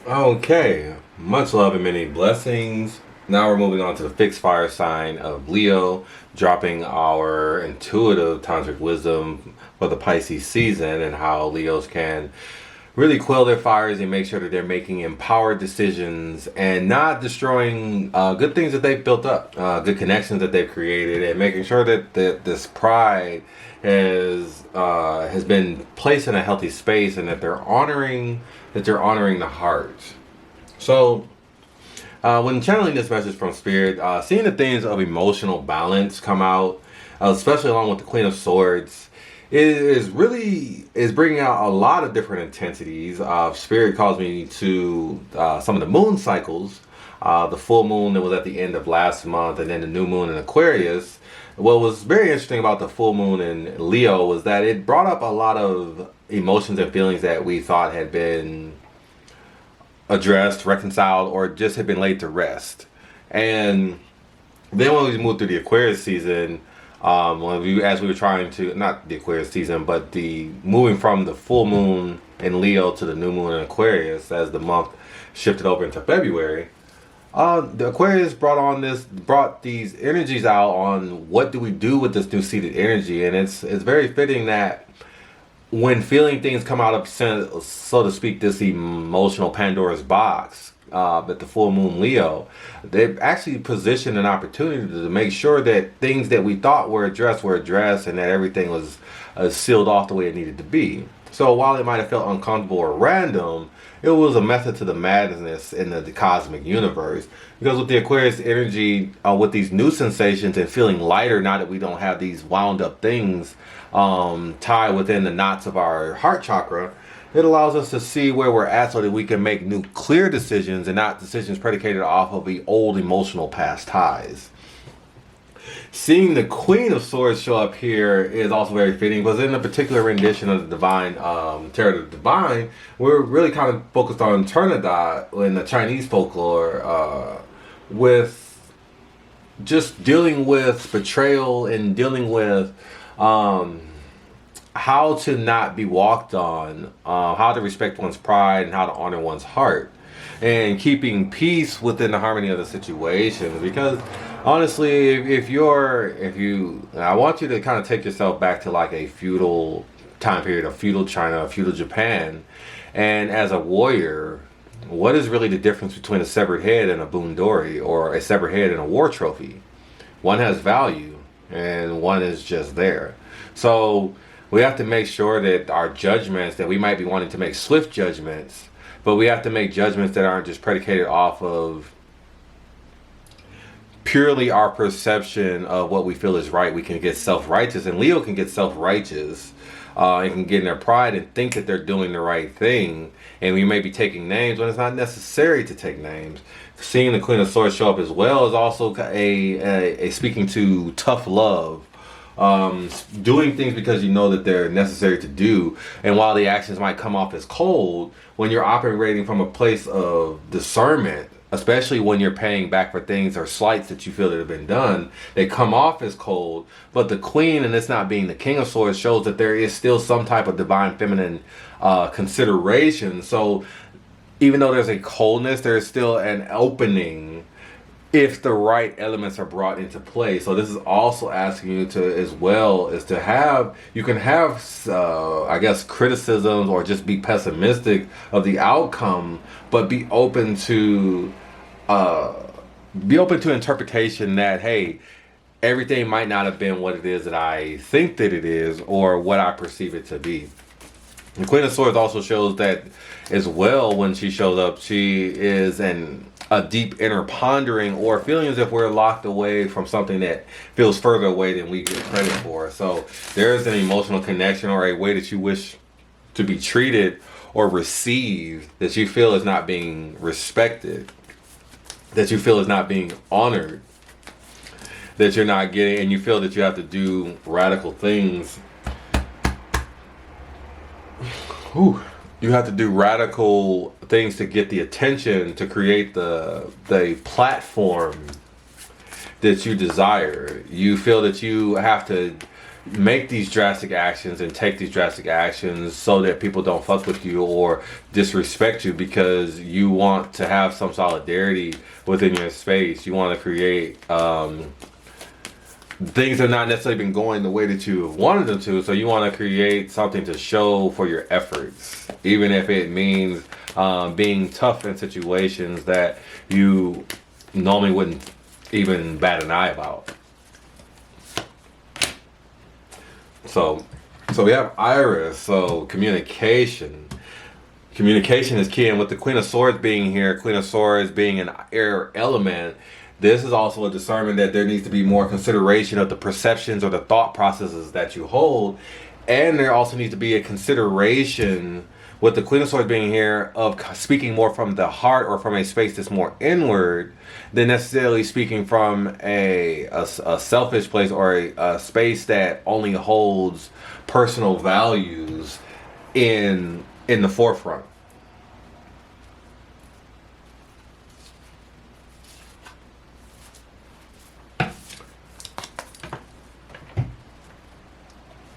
Okay, much love and many blessings. Now we're moving on to the fixed fire sign of Leo, dropping our intuitive tantric wisdom for the Pisces season and how Leos can really quell their fires and make sure that they're making empowered decisions and not destroying good things that they've built up, good connections that they've created, and making sure that this pride has been placed in a healthy space and that they're honoring the heart. So when channeling this message from Spirit, seeing the themes of emotional balance come out, especially along with the Queen of Swords, is bringing out a lot of different intensities. Spirit calls me to some of the moon cycles, the full moon that was at the end of last month, and then the new moon in Aquarius. What was very interesting about the full moon in Leo was that it brought up a lot of emotions and feelings that we thought had been addressed, reconciled, or just had been laid to rest. And then when we moved through the Aquarius season, as we were trying to, not the Aquarius season, but the moving from the full moon in Leo to the new moon in Aquarius as the month shifted over into February, the Aquarius brought these energies out on what do we do with this new seated energy. And it's very fitting that when feeling things come out of, so to speak, this emotional Pandora's box, at the full moon Leo, they've actually positioned an opportunity to make sure that things that we thought were addressed, and that everything was sealed off the way it needed to be. So while it might have felt uncomfortable or random, it was a method to the madness in the cosmic universe. Because with the Aquarius energy, with these new sensations and feeling lighter now that we don't have these wound up things tied within the knots of our heart chakra, it allows us to see where we're at so that we can make new clear decisions and not decisions predicated off of the old emotional past ties. Seeing the Queen of Swords show up here is also very fitting, because in a particular rendition of the Divine, Tarot of the Divine, we're really kind of focused on Trinidad in the Chinese folklore, with just dealing with betrayal and dealing with how to not be walked on, how to respect one's pride and how to honor one's heart, and keeping peace within the harmony of the situation. Because honestly, I want you to kind of take yourself back to like a feudal time period of feudal China, feudal Japan, and as a warrior, what is really the difference between a severed head and a bundori, or a severed head and a war trophy? One has value and one is just there. So we have to make sure that our judgments, that we might be wanting to make swift judgments, but we have to make judgments that aren't just predicated off of purely our perception of what we feel is right. We can get self-righteous, and Leo can get self-righteous, and can get in their pride and think that they're doing the right thing. And we may be taking names when it's not necessary to take names. Seeing the Queen of Swords show up as well is also a speaking to tough love. Doing things because you know that they're necessary to do, and while the actions might come off as cold, when you're operating from a place of discernment, especially when you're paying back for things or slights that you feel that have been done, they come off as cold. But the Queen, and it's not being the King of Swords, shows that there is still some type of divine feminine consideration. So even though there's a coldness, there's still an opening if the right elements are brought into play. So this is also asking you to, as well, is to have, you can have, I guess, criticisms or just be pessimistic of the outcome, but be open to interpretation that, hey, everything might not have been what it is that I think that it is, or what I perceive it to be. The Queen of Swords also shows that as well. When she shows up, she is a deep inner pondering, or feeling as if we're locked away from something that feels further away than we give credit for. So there's an emotional connection or a way that you wish to be treated or received that you feel is not being respected, that you feel is not being honored, that you're not getting, and you feel that you have to do radical things. Whew. You have to do radical things to get the attention, to create the platform that you desire. You feel that you have to make these drastic actions and take these drastic actions so that people don't fuck with you or disrespect you, because you want to have some solidarity within your space. You want to create things have not necessarily been going the way that you wanted them to, so you want to create something to show for your efforts, even if it means being tough in situations that you normally wouldn't even bat an eye about. So we have Iris. So communication is key, and with the Queen of Swords being here, Queen of Swords being an air element, this is also a discernment that there needs to be more consideration of the perceptions or the thought processes that you hold, and there also needs to be a consideration with the Queen of Swords being here of speaking more from the heart or from a space that's more inward than necessarily speaking from a selfish place or a space that only holds personal values in the forefront.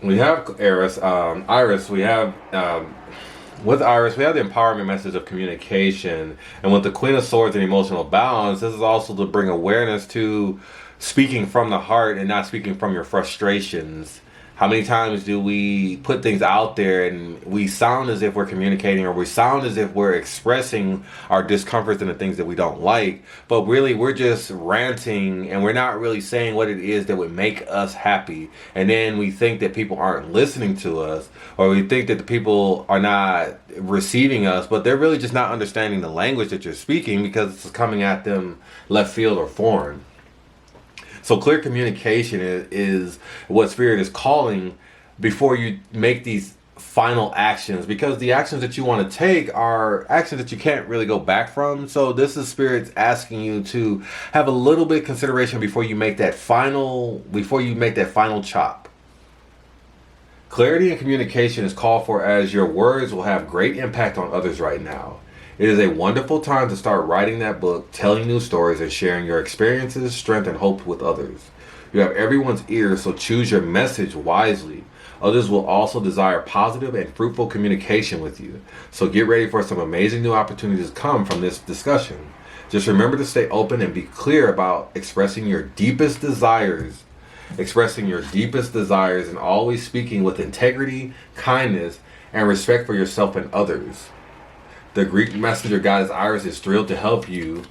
We have Iris. We have with Iris, we have the empowerment message of communication, and with the Queen of Swords and emotional balance, this is also to bring awareness to speaking from the heart and not speaking from your frustrations. How many times do we put things out there and we sound as if we're communicating, or we sound as if we're expressing our discomforts and the things that we don't like, but really we're just ranting and we're not really saying what it is that would make us happy. And then we think that people aren't listening to us, or we think that the people are not receiving us, but they're really just not understanding the language that you're speaking because it's coming at them left field or foreign. So clear communication is what Spirit is calling before you make these final actions, because the actions that you want to take are actions that you can't really go back from. So this is Spirit's asking you to have a little bit of consideration before you make that final chop. Clarity and communication is called for, as your words will have great impact on others right now. It is a wonderful time to start writing that book, telling new stories, and sharing your experiences, strength, and hope with others. You have everyone's ears, so choose your message wisely. Others will also desire positive and fruitful communication with you. So get ready for some amazing new opportunities to come from this discussion. Just remember to stay open and be clear about expressing your deepest desires. And always speaking with integrity, kindness, and respect for yourself and others. The Greek messenger goddess Iris is thrilled to help you,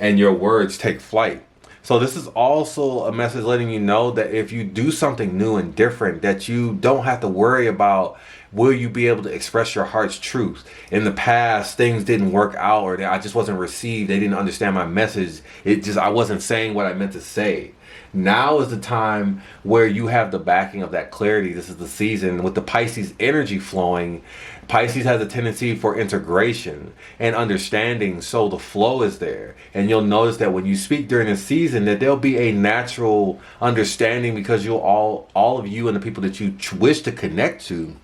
and your words take flight. So this is also a message letting you know that if you do something new and different, that you don't have to worry about will you be able to express your heart's truth. In the past, things didn't work out, or I just wasn't received. They didn't understand my message. I wasn't saying what I meant to say. Now is the time where you have the backing of that clarity. This is the season with the Pisces energy flowing. Pisces has a tendency for integration and understanding, so the flow is there. And you'll notice that when you speak during this season, that there'll be a natural understanding, because you'll all of you and the people that you wish to connect to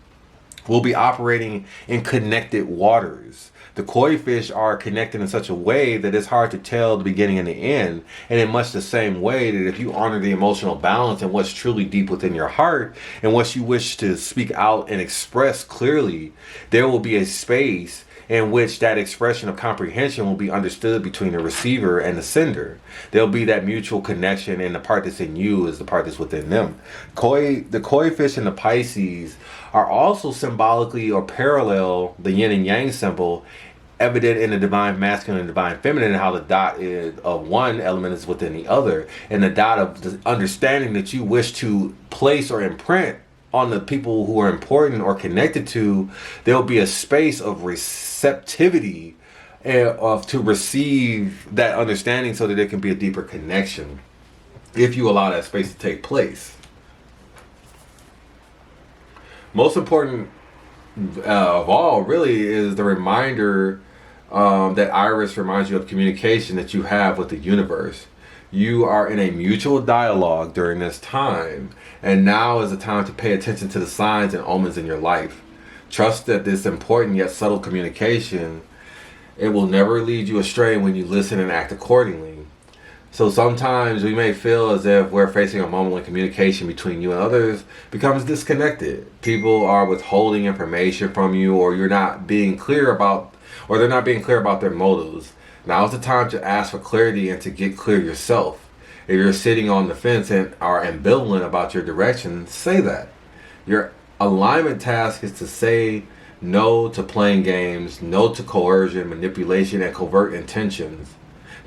will be operating in connected waters. The koi fish are connected in such a way that it's hard to tell the beginning and the end. And in much the same way that if you honor the emotional balance and what's truly deep within your heart and what you wish to speak out and express clearly, there will be a space in which that expression of comprehension will be understood between the receiver and the sender. There'll be that mutual connection, and the part that's in you is the part that's within them. The koi fish and the Pisces are also symbolically or parallel the yin and yang symbol, evident in the divine masculine and divine feminine, and how the dot is of one element is within the other, and the dot of the understanding that you wish to place or imprint on the people who are important or connected to. There'll be a space of receptivity to receive that understanding, so that there can be a deeper connection if you allow that space to take place. Most important of all really is the reminder that Iris reminds you of communication that you have with the universe. You are in a mutual dialogue during this time, and now is the time to pay attention to the signs and omens in your life. Trust that this important yet subtle communication, it will never lead you astray when you listen and act accordingly. So sometimes we may feel as if we're facing a moment when communication between you and others becomes disconnected. People are withholding information from you, or you're not being clear about, or they're not being clear about their motives. Now is the time to ask for clarity and to get clear yourself. If you're sitting on the fence and are ambivalent about your direction, say that. Your alignment task is to say no to playing games, no to coercion, manipulation, and covert intentions.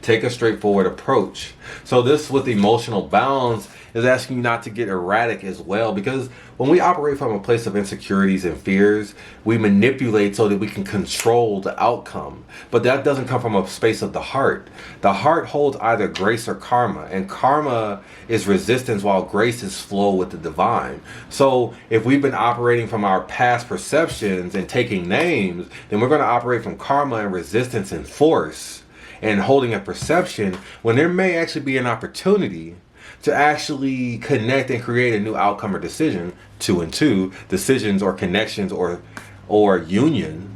Take a straightforward approach. So this with emotional balance is asking you not to get erratic as well, because when we operate from a place of insecurities and fears, we manipulate so that we can control the outcome. But that doesn't come from a space of the heart. The heart holds either grace or karma, and karma is resistance while grace is flow with the divine. So if we've been operating from our past perceptions and taking names, then we're going to operate from karma and resistance and force and holding a perception, when there may actually be an opportunity to actually connect and create a new outcome or decision. Two and two decisions or connections or union.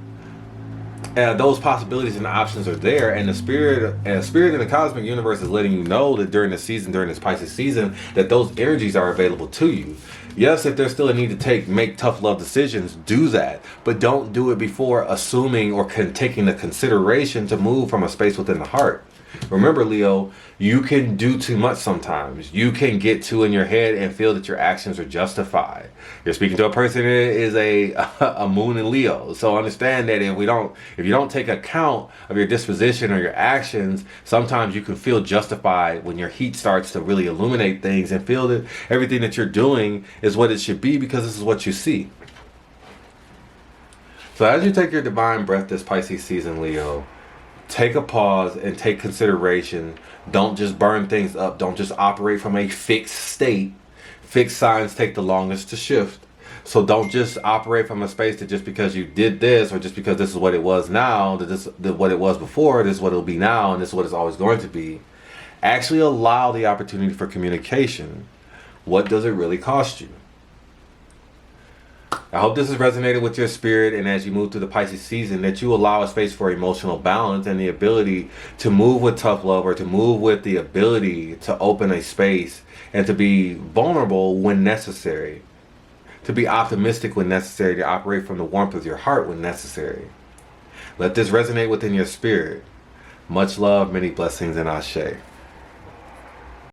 Those possibilities and options are there, and the spirit in the cosmic universe is letting you know that during this Pisces season, that those energies are available to you. Yes, if there's still a need to make tough love decisions, do that. But don't do it before assuming or taking the consideration to move from a space within the heart. Remember, Leo, you can do too much sometimes. You can get too in your head and feel that your actions are justified. You're speaking to a person that is a moon in Leo. So understand that if you don't take account of your disposition or your actions, sometimes you can feel justified when your heat starts to really illuminate things and feel that everything that you're doing is what it should be because this is what you see. So as you take your divine breath this Pisces season, Leo, take a pause and take consideration. Don't just burn things up. Don't just operate from a fixed state. Fixed signs take the longest to shift. So don't just operate from a space that just because you did this, or just because this is what it was now, what it was before, this is what it'll be now, and this is what it's always going to be. Actually allow the opportunity for communication. What does it really cost you? I hope this has resonated with your spirit, and as you move through the Pisces season, that you allow a space for emotional balance and the ability to move with tough love, or to move with the ability to open a space and to be vulnerable when necessary, to be optimistic when necessary, to operate from the warmth of your heart when necessary. Let this resonate within your spirit. Much love, many blessings, and Ashe.